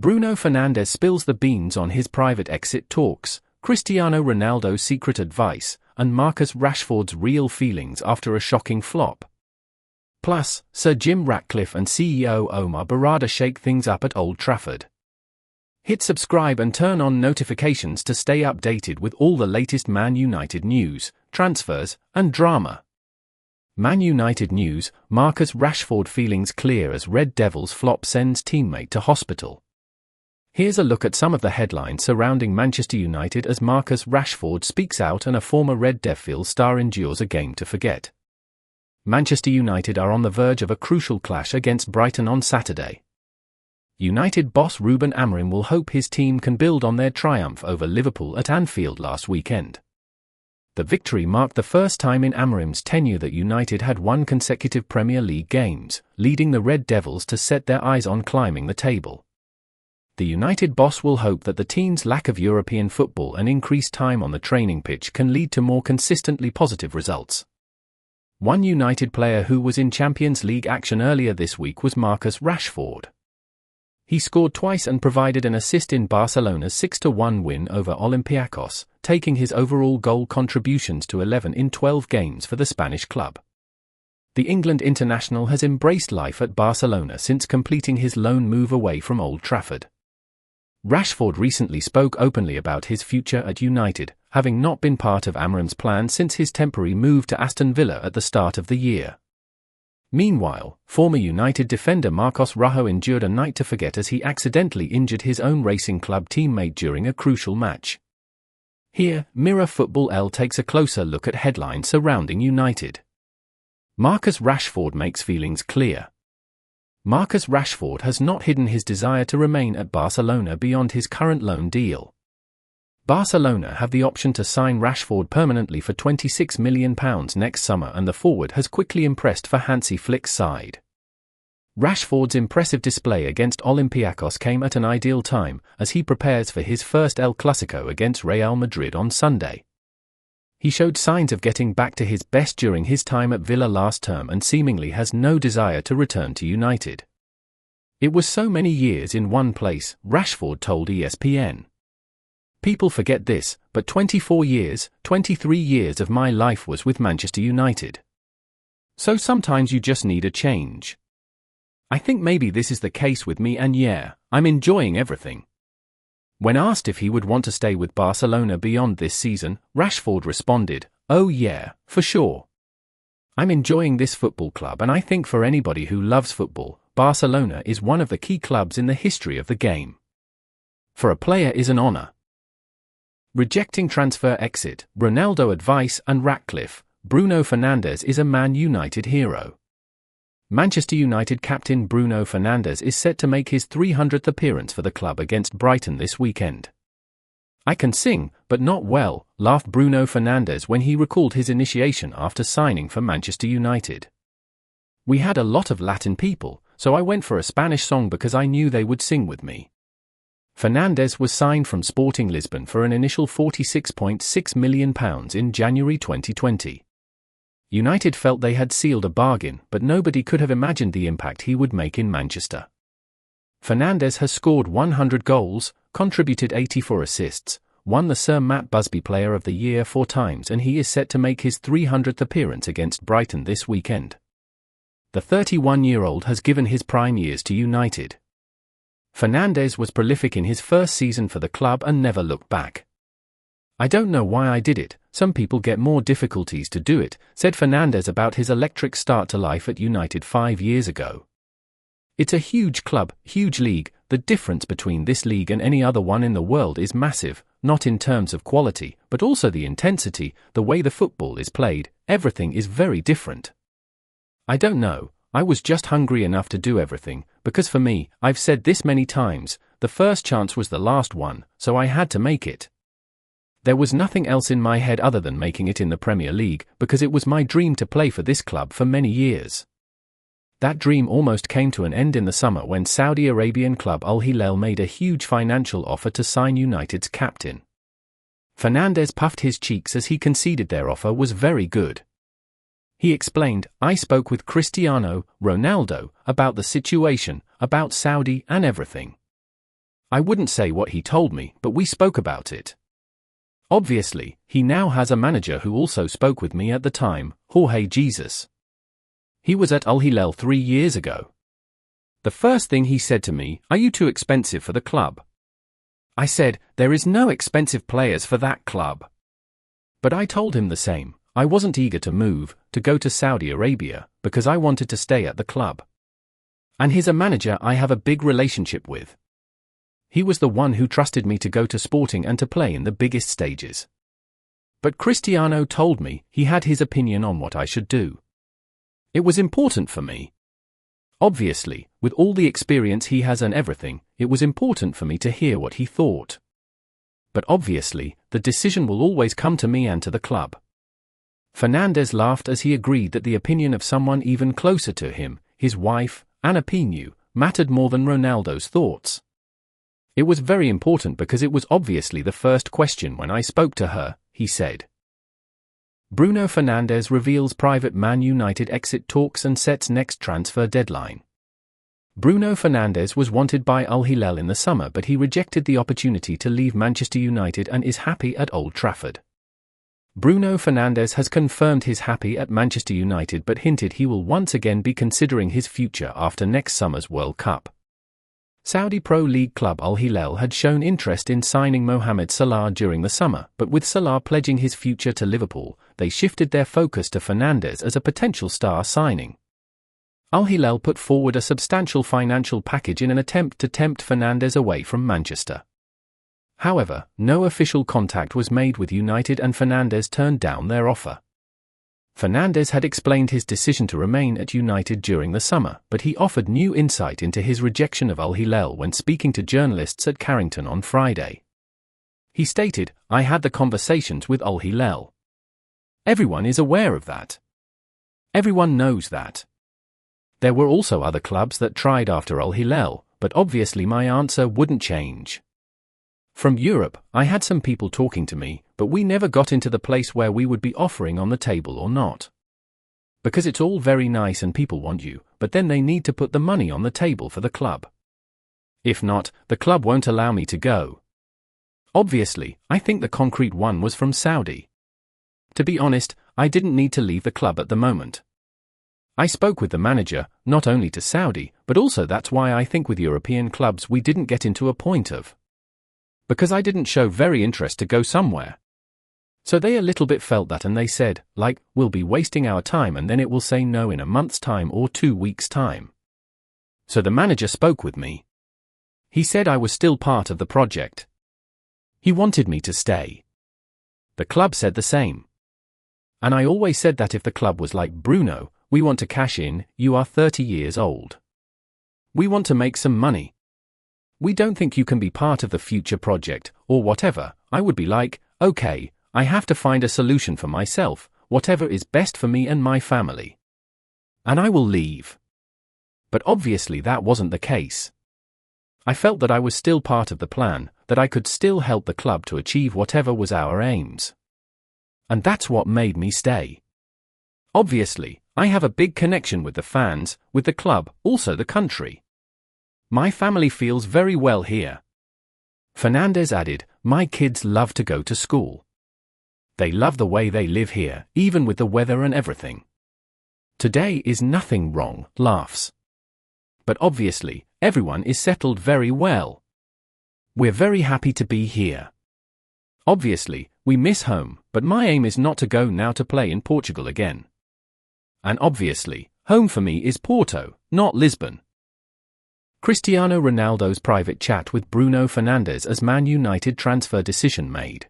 Bruno Fernandes spills the beans on his private exit talks, Cristiano Ronaldo's secret advice, and Marcus Rashford's real feelings after a shocking flop. Plus, Sir Jim Ratcliffe and CEO Omar Berrada shake things up at Old Trafford. Hit subscribe and turn on notifications to stay updated with all the latest Man United news, transfers, and drama. Man United news: Marcus Rashford feelings clear as Red Devils flop sends teammate to hospital. Here's a look at some of the headlines surrounding Manchester United as Marcus Rashford speaks out and a former Red Devil star endures a game to forget. Manchester United are on the verge of a crucial clash against Brighton on Saturday. United boss Ruben Amorim will hope his team can build on their triumph over Liverpool at Anfield last weekend. The victory marked the first time in Amorim's tenure that United had won consecutive Premier League games, leading the Red Devils to set their eyes on climbing the table. The United boss will hope that the team's lack of European football and increased time on the training pitch can lead to more consistently positive results. One United player who was in Champions League action earlier this week was Marcus Rashford. He scored twice and provided an assist in Barcelona's 6-1 win over Olympiacos, taking his overall goal contributions to 11 in 12 games for the Spanish club. The England international has embraced life at Barcelona since completing his loan move away from Old Trafford. Rashford recently spoke openly about his future at United, having not been part of Amorim's plan since his temporary move to Aston Villa at the start of the year. Meanwhile, former United defender Marcos Rojo endured a night to forget as he accidentally injured his own Racing Club teammate during a crucial match. Here, Mirror Football L takes a closer look at headlines surrounding United. Marcus Rashford makes feelings clear. Marcus Rashford has not hidden his desire to remain at Barcelona beyond his current loan deal. Barcelona have the option to sign Rashford permanently for £26 million next summer, and the forward has quickly impressed for Hansi Flick's side. Rashford's impressive display against Olympiacos came at an ideal time, as he prepares for his first El Clasico against Real Madrid on Sunday. He showed signs of getting back to his best during his time at Villa last term and seemingly has no desire to return to United. "It was so many years in one place," Rashford told ESPN. "People forget this, but 24 years, 23 years of my life was with Manchester United. So sometimes you just need a change. I think maybe this is the case with me, and yeah, I'm enjoying everything." When asked if he would want to stay with Barcelona beyond this season, Rashford responded, "Oh yeah, for sure. I'm enjoying this football club, and I think for anybody who loves football, Barcelona is one of the key clubs in the history of the game. For a player is an honor." Rejecting transfer exit, Ronaldo advice and Ratcliffe, Bruno Fernandes is a Man United hero. Manchester United captain Bruno Fernandes is set to make his 300th appearance for the club against Brighton this weekend. "I can sing, but not well," laughed Bruno Fernandes when he recalled his initiation after signing for Manchester United. "We had a lot of Latin people, so I went for a Spanish song because I knew they would sing with me." Fernandes was signed from Sporting Lisbon for an initial £46.6 million in January 2020. United felt they had sealed a bargain, but nobody could have imagined the impact he would make in Manchester. Fernandes has scored 100 goals, contributed 84 assists, won the Sir Matt Busby Player of the Year 4 times, and he is set to make his 300th appearance against Brighton this weekend. The 31-year-old has given his prime years to United. Fernandes was prolific in his first season for the club and never looked back. "I don't know why I did it, some people get more difficulties to do it," said Fernandes about his electric start to life at United 5 years ago. "It's a huge club, huge league. The difference between this league and any other one in the world is massive, not in terms of quality, but also the intensity, the way the football is played. Everything is very different. I don't know, I was just hungry enough to do everything, because for me, I've said this many times, the first chance was the last one, so I had to make it. There was nothing else in my head other than making it in the Premier League, because it was my dream to play for this club for many years." That dream almost came to an end in the summer when Saudi Arabian club Al Hilal made a huge financial offer to sign United's captain. Fernandes puffed his cheeks as he conceded their offer was very good. He explained, "I spoke with Cristiano Ronaldo about the situation, about Saudi and everything. I wouldn't say what he told me, but we spoke about it. Obviously, he now has a manager who also spoke with me at the time, Jorge Jesus. He was at Al Hilal 3 years ago. The first thing he said to me, "Are you too expensive for the club?" I said, "There is no expensive players for that club." But I told him the same. I wasn't eager to move, to go to Saudi Arabia, because I wanted to stay at the club. And he's a manager I have a big relationship with. He was the one who trusted me to go to Sporting and to play in the biggest stages. But Cristiano told me he had his opinion on what I should do. It was important for me. Obviously, with all the experience he has and everything, it was important for me to hear what he thought. But obviously, the decision will always come to me and to the club. Fernandes laughed as he agreed that the opinion of someone even closer to him, his wife, Ana Pinho, mattered more than Ronaldo's thoughts. It was very important because it was obviously the first question when I spoke to her, he said. Bruno Fernandes reveals private Man United exit talks and sets next transfer deadline. Bruno Fernandes was wanted by Al Hilal in the summer, but he rejected the opportunity to leave Manchester United and is happy at Old Trafford. Bruno Fernandes has confirmed he's happy at Manchester United but hinted he will once again be considering his future after next summer's World Cup. Saudi Pro League club Al Hilal had shown interest in signing Mohamed Salah during the summer, but with Salah pledging his future to Liverpool, they shifted their focus to Fernandes as a potential star signing. Al Hilal put forward a substantial financial package in an attempt to tempt Fernandes away from Manchester. However, no official contact was made with United and Fernandes turned down their offer. Fernandes had explained his decision to remain at United during the summer, but he offered new insight into his rejection of Al Hilal when speaking to journalists at Carrington on Friday. He stated, "I had the conversations with Al Hilal. Everyone is aware of that. Everyone knows that. There were also other clubs that tried after Al Hilal, but obviously my answer wouldn't change. From Europe, I had some people talking to me, but we never got into the place where we would be offering on the table or not. Because it's all very nice and people want you, but then they need to put the money on the table for the club. If not, the club won't allow me to go. Obviously, I think the concrete one was from Saudi. To be honest, I didn't need to leave the club at the moment. I spoke with the manager, not only to Saudi, but also that's why I think with European clubs we didn't get into a point of. Because I didn't show very interest to go somewhere. So they a little bit felt that and they said, like, we'll be wasting our time and then it will say no in a month's time or 2 weeks' time. So the manager spoke with me. He said I was still part of the project. He wanted me to stay. The club said the same. And I always said that if the club was like, Bruno, we want to cash in, you are 30 years old. We want to make some money. We don't think you can be part of the future project, or whatever. I would be like, okay, I have to find a solution for myself, whatever is best for me and my family. And I will leave. But obviously that wasn't the case. I felt that I was still part of the plan, that I could still help the club to achieve whatever was our aims. And that's what made me stay. Obviously, I have a big connection with the fans, with the club, also the country. My family feels very well here. Fernandes added, my kids love to go to school. They love the way they live here, even with the weather and everything. Today is nothing wrong, laughs. But obviously, everyone is settled very well. We're very happy to be here. Obviously, we miss home, but my aim is not to go now to play in Portugal again. And obviously, home for me is Porto, not Lisbon. Cristiano Ronaldo's private chat with Bruno Fernandes as Man United transfer decision made.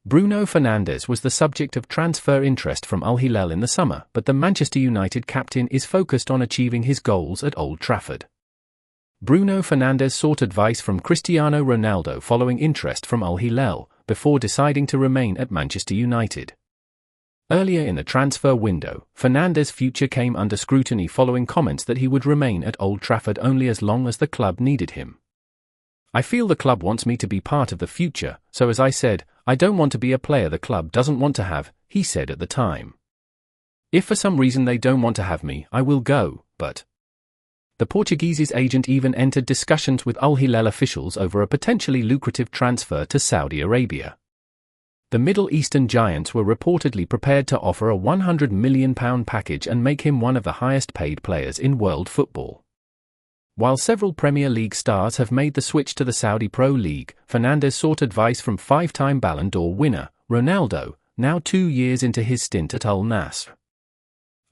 Bruno Fernandes was the subject of transfer interest from Al Hilal in the summer, but the Manchester United captain is focused on achieving his goals at Old Trafford. Bruno Fernandes sought advice from Cristiano Ronaldo following interest from Al Hilal, before deciding to remain at Manchester United. Earlier in the transfer window, Fernandes' future came under scrutiny following comments that he would remain at Old Trafford only as long as the club needed him. I feel the club wants me to be part of the future, so as I said, I don't want to be a player the club doesn't want to have, he said at the time. If for some reason they don't want to have me, I will go, but The Portuguese's agent even entered discussions with Al Hilal officials over a potentially lucrative transfer to Saudi Arabia. The Middle Eastern giants were reportedly prepared to offer a £100 million package and make him one of the highest-paid players in world football. While several Premier League stars have made the switch to the Saudi Pro League, Fernandes sought advice from five-time Ballon d'Or winner, Ronaldo, now 2 years into his stint at Al Nassr.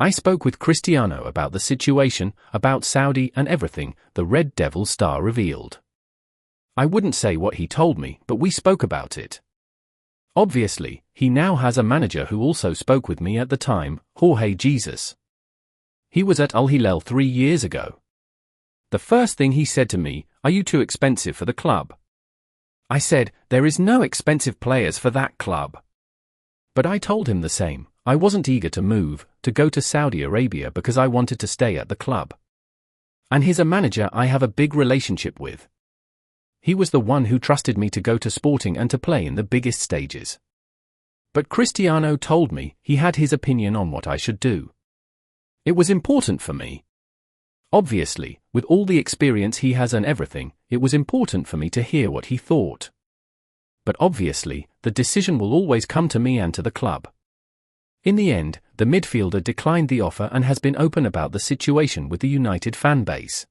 "I spoke with Cristiano about the situation, about Saudi and everything," the Red Devil star revealed. "I wouldn't say what he told me, but we spoke about it. Obviously, he now has a manager who also spoke with me at the time, Jorge Jesus. He was at Al Hilal 3 years ago. The first thing he said to me, 'Are you too expensive for the club?' I said, 'There is no expensive players for that club.' But I told him the same. I wasn't eager to move, to go to Saudi Arabia because I wanted to stay at the club. And he's a manager I have a big relationship with. He was the one who trusted me to go to Sporting and to play in the biggest stages. But Cristiano told me he had his opinion on what I should do. It was important for me. Obviously, with all the experience he has and everything, it was important for me to hear what he thought. But obviously, the decision will always come to me and to the club." In the end, the midfielder declined the offer and has been open about the situation with the United fan base.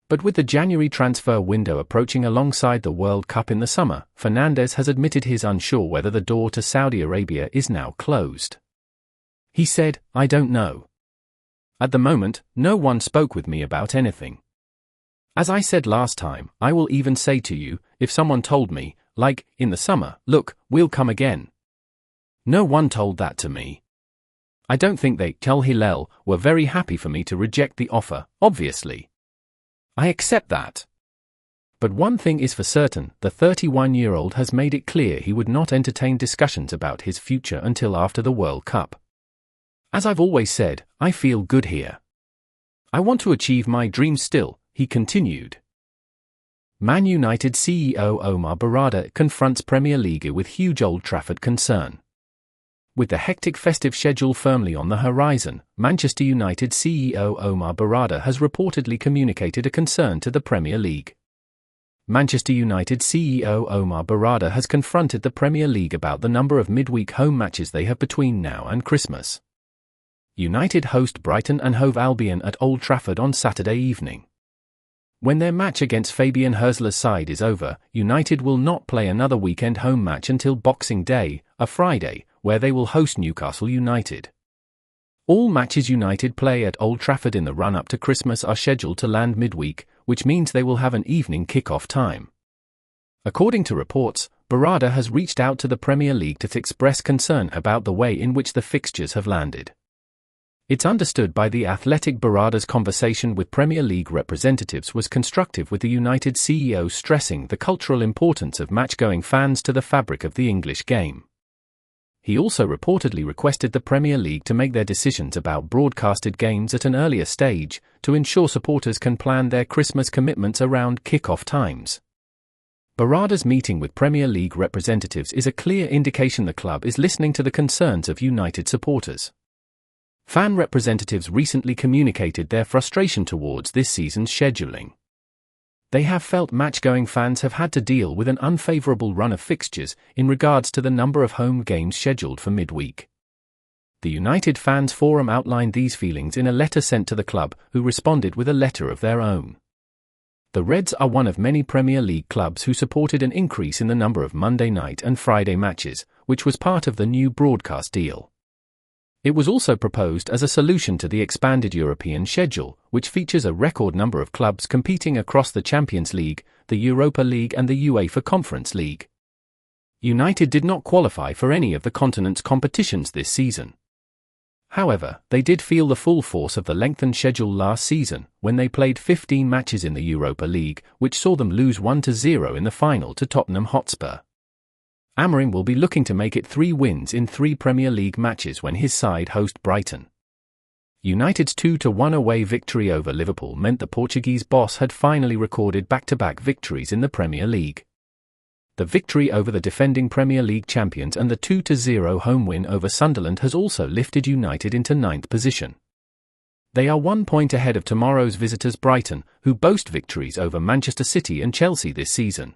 But with the January transfer window approaching alongside the World Cup in the summer, Fernandes has admitted he's unsure whether the door to Saudi Arabia is now closed. He said, "I don't know. At the moment, no one spoke with me about anything. As I said last time, I will even say to you, if someone told me, like, in the summer, 'Look, we'll come again.' No one told that to me. I don't think they, Al Hilal, were very happy for me to reject the offer, obviously. I accept that. But one thing is for certain, the 31-year-old has made it clear he would not entertain discussions about his future until after the World Cup. As I've always said, I feel good here. I want to achieve my dreams still," he continued. Man United CEO Omar Berrada confronts Premier League with huge Old Trafford concern. With the hectic festive schedule firmly on the horizon, Manchester United CEO Omar Berrada has reportedly communicated a concern to the Premier League. Manchester United CEO Omar Berrada has confronted the Premier League about the number of midweek home matches they have between now and Christmas. United host Brighton and Hove Albion at Old Trafford on Saturday evening. When their match against Fabian Hürzeler's side is over, United will not play another weekend home match until Boxing Day, a Friday, where they will host Newcastle United. All matches United play at Old Trafford in the run-up to Christmas are scheduled to land midweek, which means they will have an evening kick-off time. According to reports, Berrada has reached out to the Premier League to express concern about the way in which the fixtures have landed. It's understood by The Athletic Berrada's conversation with Premier League representatives was constructive, with the United CEO stressing the cultural importance of match-going fans to the fabric of the English game. He also reportedly requested the Premier League to make their decisions about broadcasted games at an earlier stage, to ensure supporters can plan their Christmas commitments around kick-off times. Berrada's meeting with Premier League representatives is a clear indication the club is listening to the concerns of United supporters. Fan representatives recently communicated their frustration towards this season's scheduling. They have felt match-going fans have had to deal with an unfavourable run of fixtures in regards to the number of home games scheduled for midweek. The United Fans Forum outlined these feelings in a letter sent to the club, who responded with a letter of their own. The Reds are one of many Premier League clubs who supported an increase in the number of Monday night and Friday matches, which was part of the new broadcast deal. It was also proposed as a solution to the expanded European schedule, which features a record number of clubs competing across the Champions League, the Europa League and the UEFA Conference League. United did not qualify for any of the continent's competitions this season. However, they did feel the full force of the lengthened schedule last season, when they played 15 matches in the Europa League, which saw them lose 1-0 in the final to Tottenham Hotspur. Amorim will be looking to make it 3 wins in 3 Premier League matches when his side host Brighton. United's 2-1 away victory over Liverpool meant the Portuguese boss had finally recorded back-to-back victories in the Premier League. The victory over the defending Premier League champions and the 2-0 home win over Sunderland has also lifted United into 9th position. They are 1 point ahead of tomorrow's visitors Brighton, who boast victories over Manchester City and Chelsea this season.